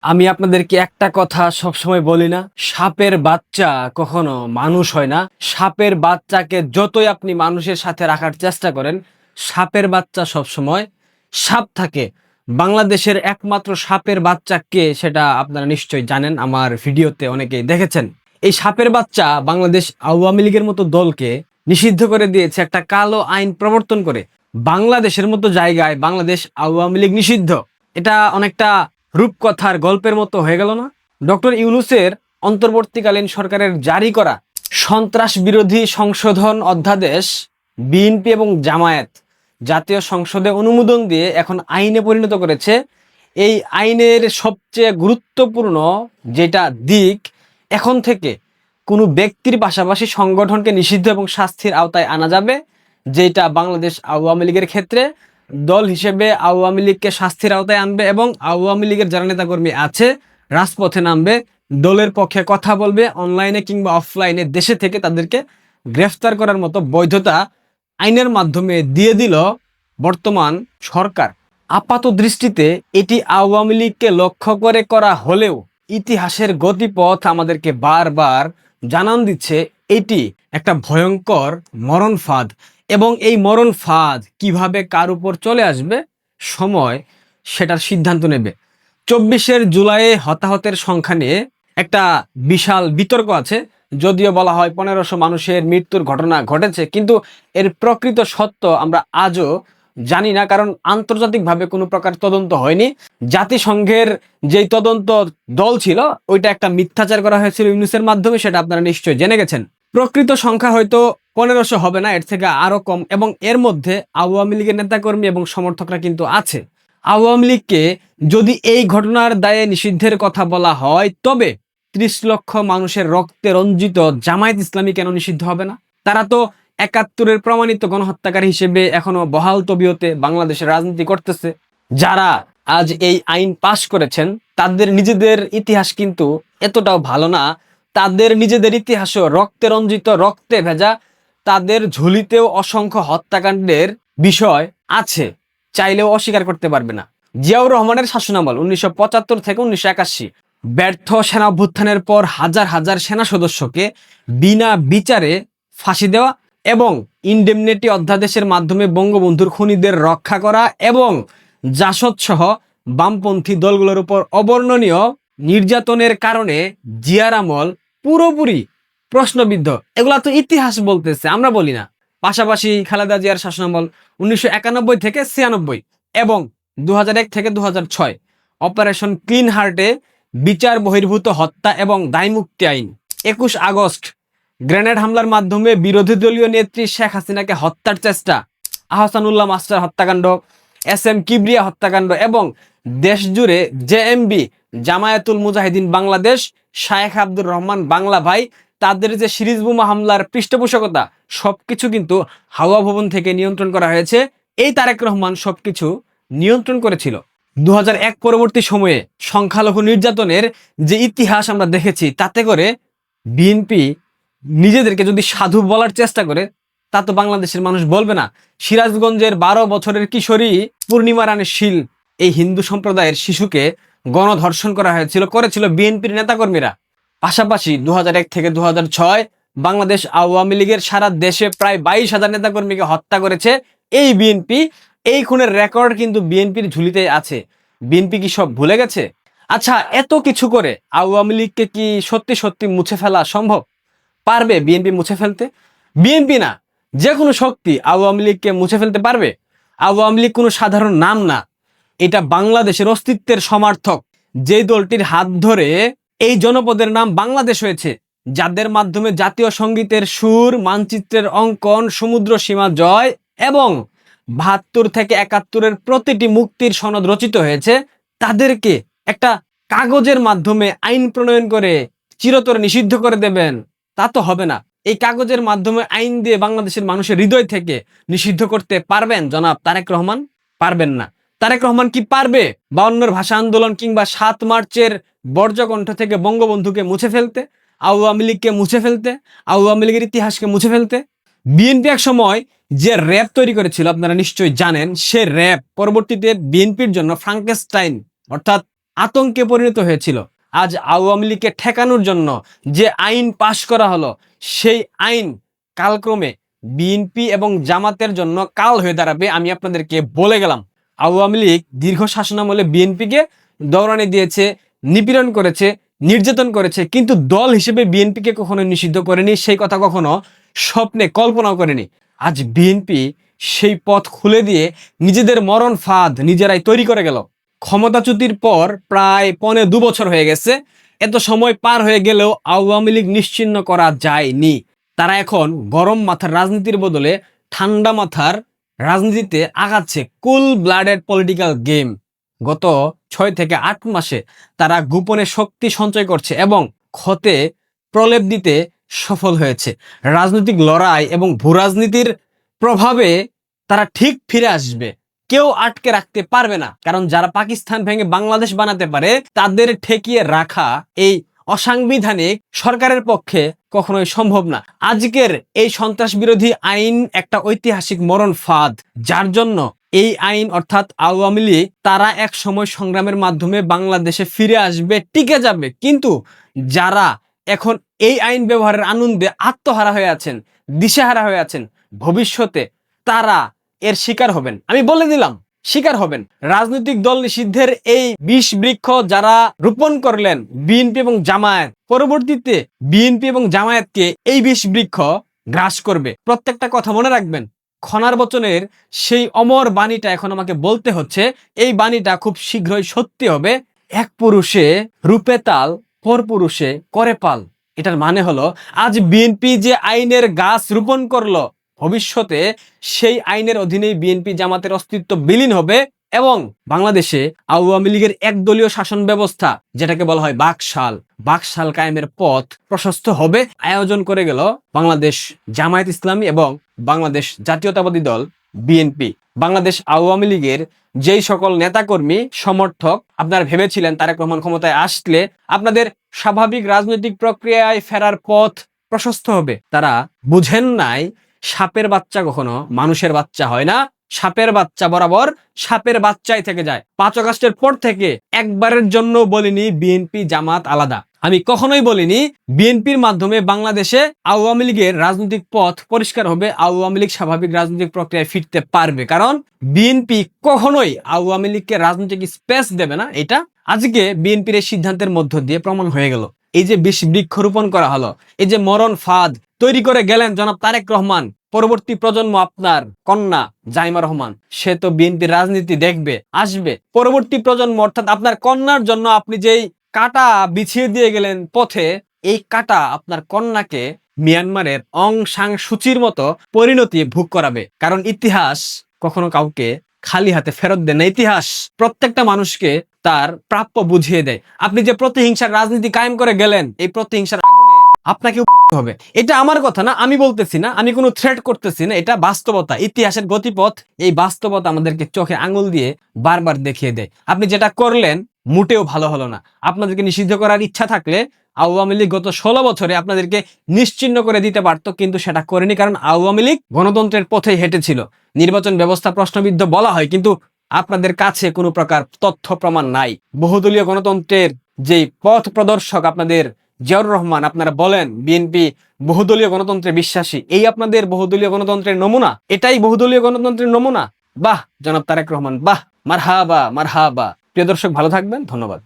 আমি আপনাদেরকে একটা কথা সবসময় বলি না, সাপের বাচ্চা কখনো মানুষ হয় না। সাপের বাচ্চাকে যতই আপনি মানুষের সাথে রাখার চেষ্টা করেন, সাপের বাচ্চা সবসময় সাপ থাকে। বাংলাদেশের একমাত্র সাপের বাচ্চা কে সেটা আপনারা নিশ্চয়ই জানেন, আমার ভিডিওতে অনেকেই দেখেছেন। এই সাপের বাচ্চা বাংলাদেশ আওয়ামী লীগের মতো দলকে নিষিদ্ধ করে দিয়েছে একটা কালো আইন প্রবর্তন করে। বাংলাদেশের মতো জায়গায় বাংলাদেশ আওয়ামী লীগ নিষিদ্ধ, এটা অনেকটা রূপকথার গল্পের মতো হয়ে গেল না? ডক্টর ইউনূসের অন্তর্বর্তীকালীন সরকারের জারি করা সন্ত্রাস বিরোধী সংশোধন অধ্যাদেশ বিএনপি এবং জামায়াত জাতীয় সংসদে অনুমোদন দিয়ে এখন আইনে পরিণত করেছে। এই আইনের সবচেয়ে গুরুত্বপূর্ণ যেটা দিক, এখন থেকে কোনো ব্যক্তির পাশাপাশি সংগঠনকে নিষিদ্ধ এবং শাস্তির আওতায় আনা যাবে, যেটা বাংলাদেশ আওয়ামী লীগের ক্ষেত্রে দল হিসেবে আওয়ামী লীগকে শাস্তির আওতায় আনবে এবং আওয়ামী লীগের যারা নেতাকর্মী আছে রাজপথে নামবে, দলের পক্ষে কথা বলবে, অনলাইনে কিংবা অফলাইনে দেশে থেকে তাদেরকে গ্রেফতার করার মতো বৈধতা আইনের মাধ্যমে দিয়ে দিল বর্তমান সরকার। আপাত দৃষ্টিতে এটি আওয়ামী লীগকে লক্ষ্য করে করা হলেও ইতিহাসের গতিপথ আমাদেরকে বারবার জানান দিচ্ছে এটি একটা ভয়ঙ্কর মরণ ফাঁদ, এবং এই মরণ ফাঁদ কিভাবে কার উপর চলে আসবে সময় সেটার সিদ্ধান্ত নেবে। 24 জুলাইয়ে হতাহতের সংখ্যা নিয়ে একটা বিশাল বিতর্ক আছে। যদিও বলা হয় 1500 মানুষের মৃত্যুর ঘটনা ঘটেছে, কিন্তু এর প্রকৃত সত্য আমরা আজও জানি না, কারণ আন্তর্জাতিকভাবে কোনো প্রকার তদন্ত হয়নি। জাতিসংঘের যেই তদন্ত দল ছিল ওইটা একটা মিথ্যাচার করা হয়েছিল ইউনূসের মাধ্যমে, সেটা আপনারা নিশ্চয়ই জেনে গেছেন। প্রকৃত সংখ্যা হয়তো 1500 হবে না, এর থেকে আরো কম, এবং এর মধ্যে আওয়ামী লীগের নেতাকর্মী এবং সমর্থকরা কিন্তু আছে। আওয়ামী লীগকে যদি এই ঘটনার দায়ে নিষিদ্ধের কথা বলা হয়, তবে 30 লক্ষ মানুষের রক্তে রঞ্জিত জামায়াত ইসলামী কেন নিষিদ্ধ হবে না? তারা তো 71-এর প্রমাণিত গণহত্যাকারী হিসেবে এখনো বহাল তবিয়তে বাংলাদেশের রাজনীতি করতেছে। যারা আজ এই আইন পাশ করেছেন তাদের নিজেদের ইতিহাস কিন্তু এতটাও ভালো না। তাদের নিজেদের ইতিহাসও রক্তে রঞ্জিত, রক্তে ভেজা, তাদের ঝুলিতেও অসংখ্য হত্যাকাণ্ডের বিষয় আছে, চাইলেও অস্বীকার করতে পারবে না। জিয়াউর রহমানের শাসনামল 1975 থেকে 1981, ব্যর্থ সেনা অভ্যুত্থানের পর হাজার হাজার সেনা সদস্যকে বিনা বিচারে ফাঁসি দেওয়া এবং ইনডেমনিটি অধ্যাদেশের মাধ্যমে বঙ্গবন্ধুর খুনিদের রক্ষা করা এবং জাসদ সহ বামপন্থী দলগুলোর উপর অবর্ণনীয় নির্যাতনের কারণে জিয়ার আমল পুরোপুরি প্রশ্নবিদ্ধ। এগুলা তো ইতিহাস বলতেছে, আমরা বলি না। পাশাপাশি খালেদা জিয়ার শাসনামল 1991 থেকে 96 এবং 2001 থেকে 2006, অপারেশন ক্লিন হার্টে বিচার বহির্ভূত হত্যা এবং দায়মুক্তি আইন, 21 আগস্ট গ্রেনেড হামলার মাধ্যমে বিরোধী দলীয় নেত্রী শেখ হাসিনাকে হত্যার চেষ্টা, আহসানুল্লাহ মাস্টার হত্যাকাণ্ড, SM কিবরিয়া হত্যাকাণ্ড এবং দেশজুড়ে JMB জামায়াতুল মুজাহিদিন বাংলাদেশ, শায়েখ আব্দুর রহমান বাংলা ভাই, তাদের যে সিরিজ বোমা হামলার পৃষ্ঠপোষকতা, সবকিছু কিন্তু হাওয়া ভবন থেকে নিয়ন্ত্রণ করা হয়েছে। এই তারেক রহমান সবকিছু নিয়ন্ত্রণ করেছিল। 2001 পরবর্তী সময়ে সংখ্যালঘু নির্যাতনের যে ইতিহাস আমরা দেখেছি, তাতে করে বিএনপি নিজেদেরকে যদি সাধু বলার চেষ্টা করে, তা তো বাংলাদেশের মানুষ বলবে না। সিরাজগঞ্জের 12 বছরের কিশোরী পূর্ণিমা রানীর শীল, এই হিন্দু সম্প্রদায়ের শিশুকে গণধর্ষণ করেছিল বিএনপির নেতাকর্মীরা। পাশাপাশি 2001 থেকে 2006 বাংলাদেশ আওয়ামী লীগের সারা দেশে প্রায় 22,000 নেতাকর্মীকে হত্যা করেছে এই বিএনপি। এই খুনের রেকর্ড কিন্তু বিএনপির ঝুলিতেই আছে। বিএনপি কি সব ভুলে গেছে? আচ্ছা, এত কিছু করে আওয়ামী লীগকে কি সত্যি সত্যি মুছে ফেলা সম্ভব? পারবে বিএনপি মুছে ফেলতে? বিএনপি না, যে কোনো শক্তি আওয়ামী লীগকে মুছে ফেলতে পারবে? আওয়ামী লীগ কোনো সাধারণ নাম না, এটা বাংলাদেশের অস্তিত্বের সমার্থক। যে দলটির হাত ধরে এই জনপদের নাম বাংলাদেশ হয়েছে, যাদের মাধ্যমে জাতীয় সঙ্গীতের সুর, মানচিত্রের অঙ্কন, সমুদ্র সীমা জয় এবং 72 থেকে 71-এর প্রতিটি মুক্তির সনদ রচিত হয়েছে, তাদেরকে একটা কাগজের মাধ্যমে আইন প্রণয়ন করে চিরতরে নিষিদ্ধ করে দেবেন? তা তো হবে না। এই কাগজের মাধ্যমে আইন দিয়ে বাংলাদেশের মানুষের হৃদয় থেকে নিষিদ্ধ করতে পারবেন জনাব তারেক রহমান? পারবেন না। তারেক রহমান কি পারবে 52-এর ভাষা আন্দোলন কিংবা 7 মার্চের বর্জ্যকণ্ঠ থেকে বঙ্গবন্ধুকে মুছে ফেলতে, আওয়ামী লীগকে মুছে ফেলতে, আওয়ামী লীগের ইতিহাসকে মুছে ফেলতে? বিএনপি এক সময় যে র‍্যাব তৈরি করেছিল আপনারা নিশ্চয়ই জানেন, সে র‍্যাব পরবর্তীতে বিএনপির জন্য ফ্রাঙ্কেনস্টাইন অর্থাৎ আতঙ্কে পরিণত হয়েছিল। আজ আওয়ামী লীগকে ঠেকানোর জন্য যে আইন পাশ করা হলো, সেই আইন কালক্রমে বিএনপি এবং জামাতের জন্য কাল হয়ে দাঁড়াবে। আমি আপনাদেরকে বলে গেলাম, আওয়ামী লীগ দীর্ঘ শাসনামলে বিএনপিকে দৌড়ানি দিয়েছে, নিপীড়ন করেছে, নির্যাতন করেছে, কিন্তু দল হিসেবে বিএনপিকে কখনো নিষিদ্ধ করেনি, সেই কথা কখনো স্বপ্নে কল্পনাও করেনি। আজ বিএনপি সেই পথ খুলে দিয়ে নিজেদের মরণ ফাঁদ নিজেরাই তৈরি করে গেল। ক্ষমতাচ্যুতির পর প্রায় 2.25 বছর হয়ে গেছে। এত সময় পার হয়ে গেলেও আওয়ামী লীগ নিশ্চিহ্ন করা যায়নি। তারা এখন গরম মাথার রাজনীতির বদলে ঠান্ডা মাথার রাজনীতিতে আগাচ্ছে, কুল ব্লাডেড পলিটিক্যাল গেম। গত 6 থেকে 8 মাসে তারা গোপনে শক্তি সঞ্চয় করছে এবং ক্ষতে প্রলেপ দিতে সফল হয়েছে। রাজনৈতিক লড়াই এবং ভূরাজনীতির প্রভাবে তারা ঠিক ফিরে আসবে, কেউ আটকে রাখতে পারবে না। কারণ যারা পাকিস্তান ভেঙে বাংলাদেশ বানাতে পারে, তাদের ঠেকিয়ে রাখা এই অসাংবিধানিক সরকারের পক্ষে কখনোই সম্ভব না। আজকের এই সন্ত্রাস বিরোধী আইন একটা ঐতিহাসিক মরণ ফাঁদ, যার জন্য এই আইন অর্থাৎ আওয়ামী লীগ তারা এক সময় সংগ্রামের মাধ্যমে বাংলাদেশে ফিরে আসবে, টিকে যাবে। কিন্তু যারা এখন এই আইন ব্যবহারের আনন্দে আত্মহারা হয়ে আছেন, দিশেহারা হয়ে আছেন, ভবিষ্যতে তারা এর শিকার হবেন। আমি বলে দিলাম, শিকার হবেন। রাজনৈতিক দল নিষিদ্ধের এই বিষ বৃক্ষ যারা রোপণ করলেন বিএনপি এবং জামায়াত, পরবর্তীতে বিএনপি এবং জামায়াতকে এই বিষ বৃক্ষ গ্রাস করবে। প্রত্যেকটা কথা মনে রাখবেন। খনার বচনের সেই অমর বাণীটা এখন আমাকে বলতে হচ্ছে, এই বাণীটা খুব শীঘ্রই সত্যি হবে। এক পুরুষে রূপে তাল, পর পুরুষে করে পাল। এটার মানে হলো, আজ বিএনপি যে আইনের গাছ রোপণ করলো, ভবিষ্যতে সেই আইনের অধীনেই বিএনপি জামাতের অস্তিত্ব বিলীন হবে এবং বাংলাদেশে আওয়ামী লীগের একদলীয় শাসন ব্যবস্থা, যেটাকে বলা হয় বাকশাল কায়েমের পথ প্রশস্ত হবে। আয়োজন করে গেল বাংলাদেশ জামায়াত ইসলামী এবং বাংলাদেশ জাতীয়তাবাদী দল বিএনপি। বাংলাদেশ আওয়ামী লীগের যেই সকল নেতাকর্মী সমর্থক আপনারা ভেবেছিলেন তারেক রহমান ক্ষমতায় আসলে আপনাদের স্বাভাবিক রাজনৈতিক প্রক্রিয়ায় ফেরার পথ প্রশস্ত হবে, তারা বুঝেন নাই সাপের বাচ্চা কখনো মানুষের বাচ্চা হয় না। সাপের বাচ্চা বরাবর সাপের বাচ্চাই থেকে যায়। 5 আগস্টের পর থেকে একবারের জন্য বলিনি বিএনপি জামাত আলাদা। আমি কখনোই বলিনি বিএনপির মাধ্যমে বাংলাদেশে আওয়ামী লীগের রাজনৈতিক পথ পরিষ্কার হবে, আওয়ামী লীগ স্বাভাবিক রাজনৈতিক প্রক্রিয়ায় ফিরতে পারবে। কারণ বিএনপি কখনোই আওয়ামী লীগকে রাজনৈতিক স্পেস দেবে না। এটা আজকে বিএনপির এই সিদ্ধান্তের মধ্য দিয়ে প্রমাণ হয়ে গেল। এই যে বৃক্ষরোপণ করা হলো, এই যে মরণ ফাঁদ তৈরি করে গেলেন জনাব তারেক রহমান, পরবর্তী প্রজন্ম আপনার কন্যা জাইমা রহমান, সে তো বিএনপির রাজনীতি দেখবে, আসবে। পরবর্তী প্রজন্ম অর্থাৎ আপনার কন্যার জন্য আপনি যেই কাটা বিছিয়ে দিয়ে গেলেন পথে, এই কাটা আপনার কন্যাকে মিয়ানমারের অং সাং সুচির মতো পরিণতি ভোগ করাবে। কারণ ইতিহাস কখনো কাউকে খালি হাতে ফেরত দেয় না। ইতিহাস প্রত্যেকটা মানুষকে তার প্রাপ্য বুঝিয়ে দেয়। আপনি যে প্রতিহিংসার রাজনীতি কায়েম করে গেলেন, এই প্রতিহিংসার আগুনে আপনাকে উঠতে হবে। এটা আমার কথা না, আমি বলতেছি না, আমি কোনো থ্রেট করতেছি না, এটা বাস্তবতা, ইতিহাসের গতিপথ। এই বাস্তবতা আমাদেরকে চোখে আঙুল দিয়ে বারবার দেখিয়ে দেয়। আপনি যেটা করলেন মোটেও ভালো হলো না। আপনাদেরকে নিষিদ্ধ করার ইচ্ছা থাকলে আওয়ামী লীগ গত 16 বছরে আপনাদেরকে নিশ্চিহ্ন করে দিতে পারত, কিন্তু সেটা করেনি। কারণ আওয়ামী লীগ গণতন্ত্রের পথেই হেঁটেছিল। নির্বাচন ব্যবস্থা প্রশ্নবিদ্ধ বলা হয়, কিন্তু আপনাদের কাছে কোনো প্রকার তথ্য প্রমাণ নাই। বহুদলীয় গণতন্ত্রের যেই পথ প্রদর্শক আপনাদের জিয়াউর রহমান, আপনারা বলেন বিএনপি বহুদলীয় গণতন্ত্রে বিশ্বাসী, এই আপনাদের বহুদলীয় গণতন্ত্রের নমুনা, এটাই বহুদলীয় গণতন্ত্রের নমুনা। বাহ জনাব তারেক রহমান, বাহ, মারহাবা মারহাবা। প্রিয় দর্শক, ভালো থাকবেন, ধন্যবাদ।